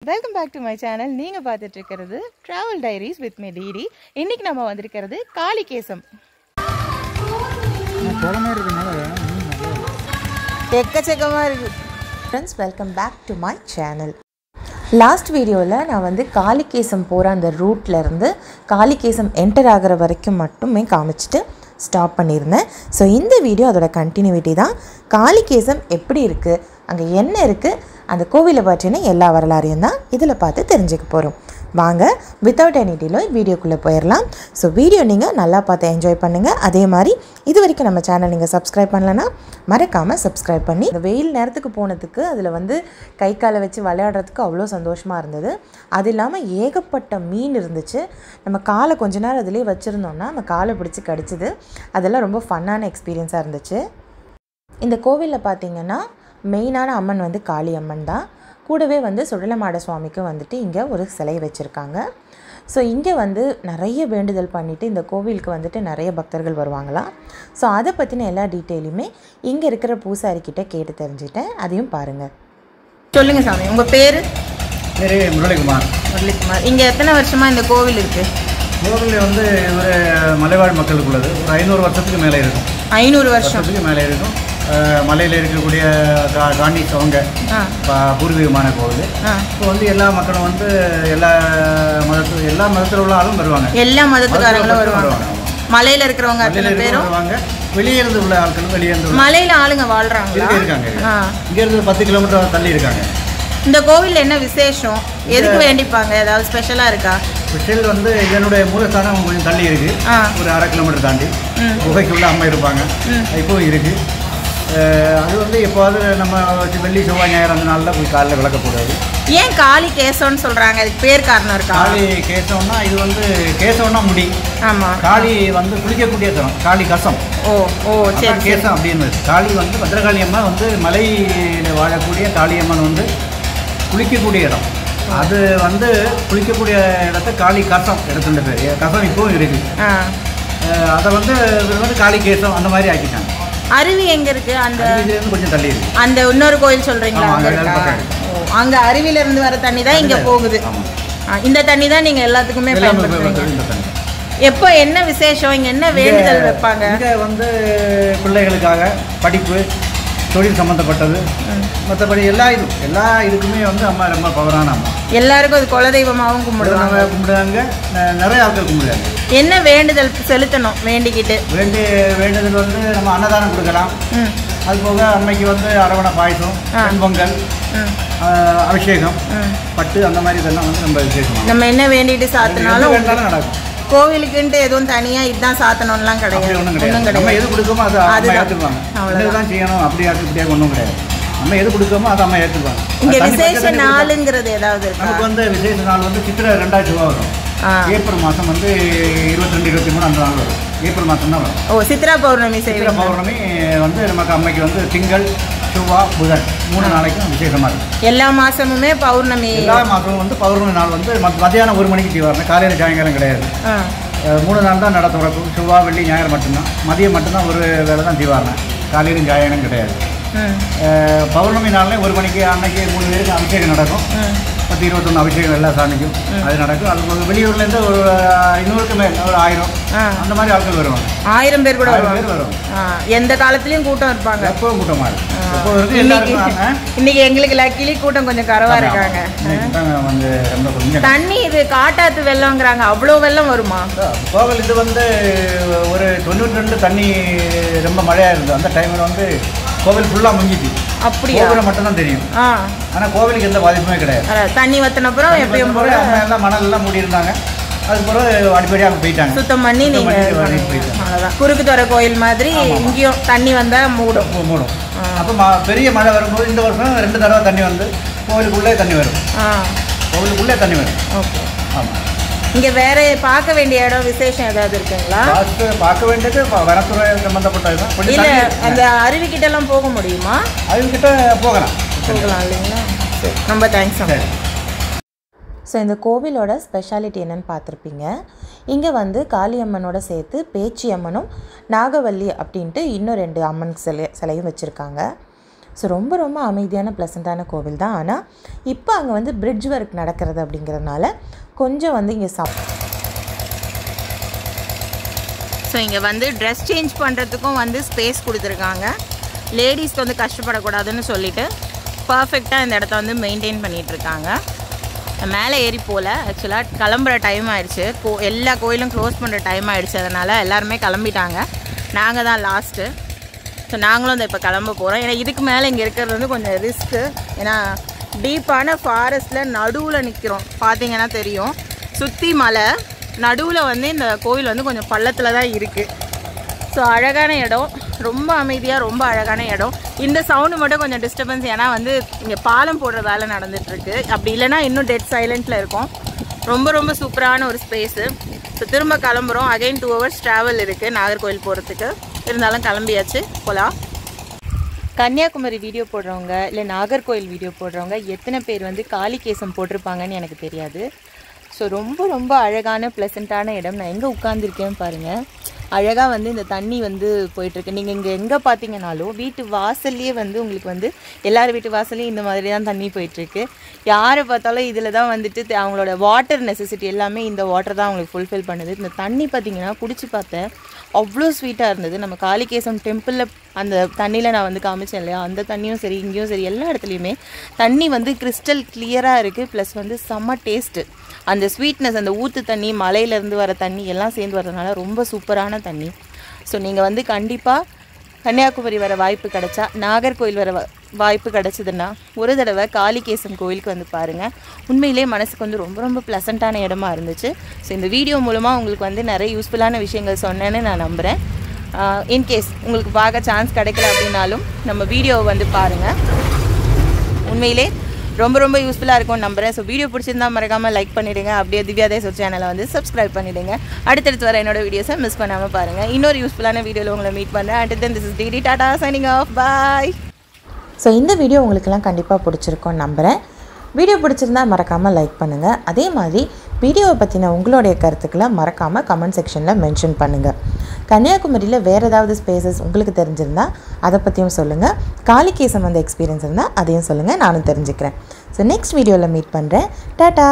Welcome back to my channel. நீங்க பார்த்துட்டு இருக்கிறது Travel Diaries with me Didi. இன்னைக்கு நம்ம வந்திருக்கிறது காளிகேசம். எக்கச்சக்கமா இருக்கு. Friends, welcome back to my channel. Last வீடியோவில் நான் வந்து காளிகேசம் போகிற அந்த ரூட்டில் இருந்து காளிகேசம் என்டர் ஆகிற வரைக்கும் மட்டுமே காமிச்சிட்டு ஸ்டாப் பண்ணியிருந்தேன். ஸோ இந்த வீடியோ அதோட கண்டினியூட்டி தான். காளிகேசம் எப்படி இருக்குது, அங்கே என்ன இருக்குது, அந்த கோவிலை பற்றின எல்லா வரலாறையும் தான் இதில் பார்த்து தெரிஞ்சுக்க போகிறோம். வாங்க வித்தவுட் எனி டிலே வீடியோக்குள்ளே போயிடலாம். ஸோ வீடியோ நீங்கள் நல்லா பார்த்து என்ஜாய் பண்ணுங்கள். அதே மாதிரி இது வரைக்கும் நம்ம சேனல் நீங்கள் சப்ஸ்கிரைப் பண்ணலன்னா மறக்காமல் சப்ஸ்கிரைப் பண்ணி இந்த வெயில் நேரத்துக்கு போனதுக்கு அதில் வந்து கை காலை வச்சு விளையாடுறதுக்கு அவ்வளோ சந்தோஷமாக இருந்தது. அது இல்லாமல் ஏகப்பட்ட மீன் இருந்துச்சு. நம்ம காலை கொஞ்ச நேரம் அதிலே வச்சுருந்தோம்னா நம்ம காலை பிடிச்சி கடிச்சிது. அதெல்லாம் ரொம்ப ஃபன்னான எக்ஸ்பீரியன்ஸாக இருந்துச்சு. இந்த கோவிலில் பார்த்திங்கன்னா மெயினான அம்மன் வந்து காளி அம்மன் தான். கூடவே வந்து சுடலமாட சுவாமிக்கும் வந்துட்டு இங்கே ஒரு சிலை வச்சுருக்காங்க. ஸோ இங்கே வந்து நிறைய வேண்டுதல் பண்ணிவிட்டு இந்த கோவிலுக்கு வந்துட்டு நிறைய பக்தர்கள் வருவாங்களாம். ஸோ அதை பற்றின எல்லா டீட்டெயிலுமே இங்கே இருக்கிற பூசாரிக்கிட்ட கேட்டு தெரிஞ்சுட்டேன். அதையும் பாருங்கள். சொல்லுங்கள் சாமி, உங்கள் பேர்? பேர் முரளிகுமார். முரளிகுமார். இங்கே எத்தனை வருஷமாக இந்த கோவில் இருக்குது? கோவில் வந்து ஒரு மலைவாழ் மக்களுக்கு உள்ளது. ஒரு 500 வருஷத்துக்கு மேலே இருக்கும். 500 வருஷத்துக்கு மேலே இருக்கும். மலையில் இருக்கக்கூடிய காண்டிஸ் அவங்க பூர்வீகமான கோவில். இப்போ வந்து எல்லா மக்களும் வந்து எல்லா மதத்தில் உள்ள ஆளும் வருவாங்க. எல்லா மதத்துக்காரங்களும் வருவாங்க. மலையில் இருக்கிறவங்க அத்தனை பேரும் வருவாங்க. வெளியே இருந்து உள்ள ஆட்களும் வெளியே இருந்து மலையில் ஆளுங்க வாழ்கிறாங்க. இருக்காங்க. இங்கேருந்து 10 கிலோமீட்டர் தள்ளி இருக்காங்க. இந்த கோவிலில் என்ன விசேஷம், எதுக்கு வேண்டிப்பாங்க, ஏதாவது ஸ்பெஷலாக இருக்கா? ஸ்பெஷல் வந்து இதனுடைய மூலஸ்தானம் கொஞ்சம் தள்ளி இருக்குது. ஒரு 1/2 கிலோமீட்டர் தாண்டி குகைக்குள்ளே அம்மா இருப்பாங்க. இப்போவும் இருக்குது. அது வந்து எப்போது நம்ம வெள்ளி செவ்வாய் ஞாயிறு அந்த நாளில் போய் காலையில் விளக்கக்கூடாது. ஏன் காளி கேசம்னு சொல்கிறாங்க? அதுக்கு பேர் காரணம் இருக்கா? காளி கேசம்னா இது வந்து கேசம்னா முடி. ஆமாம். காளி வந்து குளிக்கக்கூடிய தரம். காளி கசம். ஓ ஓ சரி. கேசம் அப்படின்னு காளி வந்து பத்திரகாளி அம்மன் வந்து மலையில் வாழக்கூடிய காளியம்மன் வந்து குளிக்கக்கூடிய இடம். அது வந்து குளிக்கக்கூடிய இடத்த காளி கசம் இடத்துல பேர். கசம் இப்போவும் இருக்குது. அதை வந்து காளி கேசம் அந்த மாதிரி ஆக்கிட்டாங்க. அருவி எங்க இருக்கு? அந்த கொஞ்சம் தள்ளி இருக்கு. அந்த இன்னொரு கோயில் சொல்றீங்களா? அங்க அருவியில இருந்து வர தண்ணி தான் இங்க போகுது. இந்த தண்ணி தான் நீங்க எல்லாத்துக்குமே பயன்படுத்துறீங்க. எப்போ என்ன விசேஷம், இங்க என்ன வேண்டுதல் வைப்பாங்க? இங்க வந்து பிள்ளைகளுக்காக படிப்பு, தொழில் சம்பந்தப்பட்டது, மற்றபடி எல்லா இதுக்குமே வந்து அம்மா ரொம்ப பவரான அம்மா. எல்லாருக்கும் அது குலதெய்வமாகவும் கும்பிடுவாங்க. நிறைய ஆட்கள் கும்பிடுவாங்க. என்ன வேண்டுதல் செலுத்தணும் வேண்டிக்கிட்டு? வேண்டுதல் வந்து நம்ம அன்னதானம் கொடுக்கலாம். அது போக அன்னைக்கு வந்து அரவணை பாயசம், பொங்கல், அபிஷேகம், பட்டு அந்த மாதிரி இதெல்லாம் வந்து நம்ம விசேஷம். நம்ம என்ன வேண்டிட்டு சாத்தினாலும் நடக்கும். கோவிலுக்குன்ட்டு எதுவும் தனியா இதுதான் சாத்தணும்லாம் கிடையாது. ஒன்றும் கிடையாது. நம்ம எது கொடுக்கோமோ அதை அம்மா ஏற்றுக்குவாங்க. அவ்வளோதான் செய்யணும், அப்படியா ஒன்றும் கிடையாது. நம்ம எது கொடுக்கோமோ அதை அம்மா ஏற்றுக்குவாங்க. இங்க விசேஷ நாளுங்கிறது ஏதாவது நமக்கு வந்து விசேஷ நாள் வந்து சித்திரை 2ஆம் செவ்வாய் வரும். ஏப்ரல் மாதம் வந்து 22, 23 அந்த நாள் வரும். ஏப்ரல் மாதம் தான் வரும். ஓ, சித்ரா பௌர்ணமி. சித்ரா பௌர்ணமி வந்து நமக்கு அம்மைக்கு வந்து திங்கள், செவ்வாய், புதன் 3 நாளைக்கும் விசேஷமாக இருக்கும். எல்லா மாதமுமே பௌர்ணமி. எல்லா மாதமும் வந்து பௌர்ணமி நாள் வந்து மத்தியானம் 1 மணிக்கு தீவாரம். காலையில் சாயங்காலம் கிடையாது. 3 நாள் தான் நட திறக்கும். செவ்வாய், வெள்ளி, ஞாயிறு மட்டும்தான். மதியம் மட்டும்தான் ஒரு வேலை தான் தீவாரம். காலையிலும் சாயங்காலம் கிடையாது. பௌர்ணமி நாள்லேயே 1 மணிக்கு அன்னைக்கு 3 பேருக்கு அபிஷேகம் நடக்கும். 10, 21 அபிஷேகம் எல்லா சாமிக்கும் அது நடக்கும். அது வெளியூர்லேருந்து ஒரு 500க்கு மேல், ஒரு 1000 அந்த மாதிரி ஆட்கள் வருவாங்க. 1000 பேர் கூட வருவாங்க. எந்த காலத்துலேயும் கூட்டம் இருப்பாங்க. எப்பவும் கூட்டமாக இருக்கும். எப்போ இருக்கு எல்லாருக்கும். இன்னைக்கு எங்களுக்கு லக்கிலி கூட்டம் கொஞ்சம் கரவா இருக்காங்க. வந்து ரொம்ப கொஞ்சம் தண்ணி இது காட்டாத்து வெள்ளம்ங்கிறாங்க. அவ்வளோ வெள்ளம் வருமா கோவில்? இது வந்து ஒரு 92 தண்ணி ரொம்ப மழையாக இருந்தது. அந்த டைமில் வந்து கோவில் ஃபுல்லாக முங்கிச்சு. அப்படியா? கோவிலை மட்டும்தான் தெரியும். ஆனால் கோவிலுக்கு எந்த பாதிப்புமே கிடையாது. தண்ணி வத்தினப்புறம் எப்பயும் போல எல்லாம் மணல் எல்லாம் மூடி இருந்தாங்க. அதுக்கப்புறம் அடிப்படையாக போயிட்டாங்க, சுத்தம் பண்ணி. நீங்கள் அவ்வளோதான். குறுக்கு துறை கோயில் மாதிரி இங்கேயும் தண்ணி வந்தால் மூடும். அப்போ பெரிய மழை வரும்போது இந்த வருஷம் 2 தடவை தண்ணி வந்து கோவிலுக்குள்ளே தண்ணி வரும். கோவிலுக்குள்ளே தண்ணி வரும். ஓகே. ஆமாம். இங்கே வேற பார்க்க வேண்டிய இடம் விசேஷம் ஏதாவது இருக்குங்களா? பார்க்க வேண்டியது வனத்துறை சம்மந்தப்பட்டதுதான். இல்லை, அந்த அருவிக்கிட்டெல்லாம் போக முடியுமா? அருவிக்கிட்ட போகலாம் இல்லைங்களா? சரி, ரொம்ப தேங்க்ஸ். ஸோ இந்த கோவிலோட ஸ்பெஷாலிட்டி என்னென்னு பார்த்துருப்பீங்க. இங்கே வந்து காளியம்மனோட சேர்த்து பேச்சி அம்மனும் நாகவல்லி அப்படின்ட்டு இன்னும் 2 அம்மன் சிலையும் வச்சுருக்காங்க. ஸோ ரொம்ப ரொம்ப அமைதியான ப்ளசண்ட்டான கோவில் தான். ஆனால் இப்போ அங்கே வந்து பிரிட்ஜ் ஒர்க் நடக்கிறது அப்படிங்கிறதுனால கொஞ்சம் வந்து இங்கே ஸோ இங்கே வந்து ட்ரெஸ் சேஞ்ச் பண்ணுறதுக்கும் வந்து ஸ்பேஸ் கொடுத்துருக்காங்க. லேடிஸ்க்கு வந்து கஷ்டப்படக்கூடாதுன்னு சொல்லிவிட்டு பர்ஃபெக்டாக இந்த இடத்த வந்து மெயின்டைன் பண்ணிகிட்ருக்காங்க. மேலே ஏறி போகல, ஆக்சுவலாக கிளம்புற டைம் ஆகிடுச்சு. எல்லா கோயிலும் க்ளோஸ் பண்ணுற டைம் ஆகிடுச்சு. அதனால் எல்லாருமே கிளம்பிட்டாங்க. நாங்கள் தான் லாஸ்ட்டு. ஸோ நாங்களும் இந்த இப்போ கிளம்ப போகிறோம். ஏன்னா இதுக்கு மேலே இங்கே இருக்கிறது வந்து கொஞ்சம் ரிஸ்க்கு. ஏன்னா டீப்பான ஃபாரஸ்ட்டில் நடுவில் நிற்கிறோம். பார்த்தீங்கன்னா தெரியும், சுற்றி மலை, நடுவில் வந்து இந்த கோவில் வந்து கொஞ்சம் பள்ளத்தில் தான் இருக்குது. ஸோ அழகான இடம், ரொம்ப அமைதியாக ரொம்ப அழகான இடம். இந்த சவுண்டு மட்டும் கொஞ்சம் டிஸ்டர்பன்ஸ், ஏன்னா வந்து இங்கே பாலம் போடுற வேலை நடந்துகிட்ருக்கு. அப்படி இல்லைனா இன்னும் டெட் சைலண்ட்டில் இருக்கும். ரொம்ப ரொம்ப சூப்பரான ஒரு ஸ்பேஸு. ஸோ திரும்ப கிளம்புறோம். அகைன் 2 hours ட்ராவல் இருக்குது நாகர்கோவில் போகிறதுக்கு. இருந்தாலும் கிளம்பியாச்சு, போகலாம். கன்னியாகுமரி வீடியோ போடுறவங்க இல்லை நாகர்கோவில் வீடியோ போடுறவங்க எத்தனை பேர் வந்து காளிகேசம் போட்டிருப்பாங்கன்னு எனக்கு தெரியாது. ஸோ ரொம்ப ரொம்ப அழகான ப்ளசண்ட்டான இடம். நான் எங்கே உட்காந்துருக்கேன்னு பாருங்கள். அழகாக வந்து இந்த தண்ணி வந்து போயிட்டுருக்கு. நீங்கள் இங்கே எங்கே பார்த்தீங்கன்னாலும் வீட்டு வாசல்லையே வந்து உங்களுக்கு வந்து எல்லார் வீட்டு வாசல்லையும் இந்த மாதிரி தான் தண்ணி போயிட்டுருக்கு. யாரை பார்த்தாலும் இதில் தான் வந்துட்டு அவங்களோட வாட்டர் நெசசிட்டி எல்லாமே இந்த வாட்டர் தான் அவங்களுக்கு ஃபுல்ஃபில் பண்ணுது. இந்த தண்ணி பார்த்திங்கன்னா குடிச்சு பார்த்தேன், அவ்வளோ ஸ்வீட்டாக இருந்தது. நம்ம காளிகேசம் டெம்பிளில் அந்த தண்ணியில் நான் வந்து காமிச்சேன் இல்லையா, அந்த தண்ணியும் சரி இங்கேயும் சரி எல்லா இடத்துலையுமே தண்ணி வந்து கிறிஸ்டல் கிளியராக இருக்குது. ப்ளஸ் வந்து செம்ம டேஸ்ட்டு. அந்த ஸ்வீட்னஸ், அந்த ஊற்று தண்ணி, மலையிலேருந்து வர தண்ணி எல்லாம் சேர்ந்து வரதுனால ரொம்ப சூப்பரான தண்ணி. ஸோ நீங்கள் வந்து கண்டிப்பாக கன்னியாகுமரி வர வாய்ப்பு கிடச்சா, நாகர்கோவில் வர வாய்ப்பு கிடச்சிதுன்னா ஒரு தடவை காளிகேசம் கோயிலுக்கு வந்து பாருங்கள். உண்மையிலே மனசுக்கு வந்து ரொம்ப ரொம்ப ப்ளசண்ட்டான இடமா இருந்துச்சு. ஸோ இந்த வீடியோ மூலமாக உங்களுக்கு வந்து நிறைய யூஸ்ஃபுல்லான விஷயங்கள் சொன்னேன்னு நான் நம்புகிறேன். இன்கேஸ் உங்களுக்கு பார்க்க சான்ஸ் கிடைக்கல அப்படின்னாலும் நம்ம வீடியோவை வந்து பாருங்கள். உண்மையிலே ரொம்ப ரொம்ப யூஸ்ஃபுல்லாக இருக்கும்னு நம்புகிறேன். ஸோ வீடியோ பிடிச்சிருந்தால் மறக்காமல் லைக் பண்ணிவிடுங்க. அப்படியே திவ்யா தேசம் சேனலை வந்து சப்ஸ்கிரைப் பண்ணிவிடுங்க. அடுத்தடுத்து வர என்னோட வீடியோஸை மிஸ் பண்ணாமல் பாருங்கள். இன்னொரு யூஸ்ஃபுல்லான வீடியோவில் உங்களை மீட் பண்ணுறேன். Until then, this is DD Tata signing off. Bye. So இந்த வீடியோ உங்களுக்கெல்லாம் கண்டிப்பாக பிடிச்சிருக்கோன்னு நம்புகிறேன். வீடியோ பிடிச்சிருந்தா மறக்காமல் லைக் பண்ணுங்கள். அதே மாதிரி வீடியோவை பற்றின உங்களுடைய கருத்துக்களை மறக்காமல் கமெண்ட் செக்ஷனில் மென்ஷன் பண்ணுங்கள். கன்னியாகுமரியில் வேறு ஏதாவது ஸ்பேசஸ் உங்களுக்கு தெரிஞ்சிருந்தால் அதை பற்றியும் சொல்லுங்கள். காளிகேசம் வந்து எக்ஸ்பீரியன்ஸ் இருந்தால் அதையும் சொல்லுங்கள், நானும் தெரிஞ்சுக்கிறேன். ஸோ நெக்ஸ்ட் வீடியோவில் மீட் பண்ணுறேன். டாட்டா.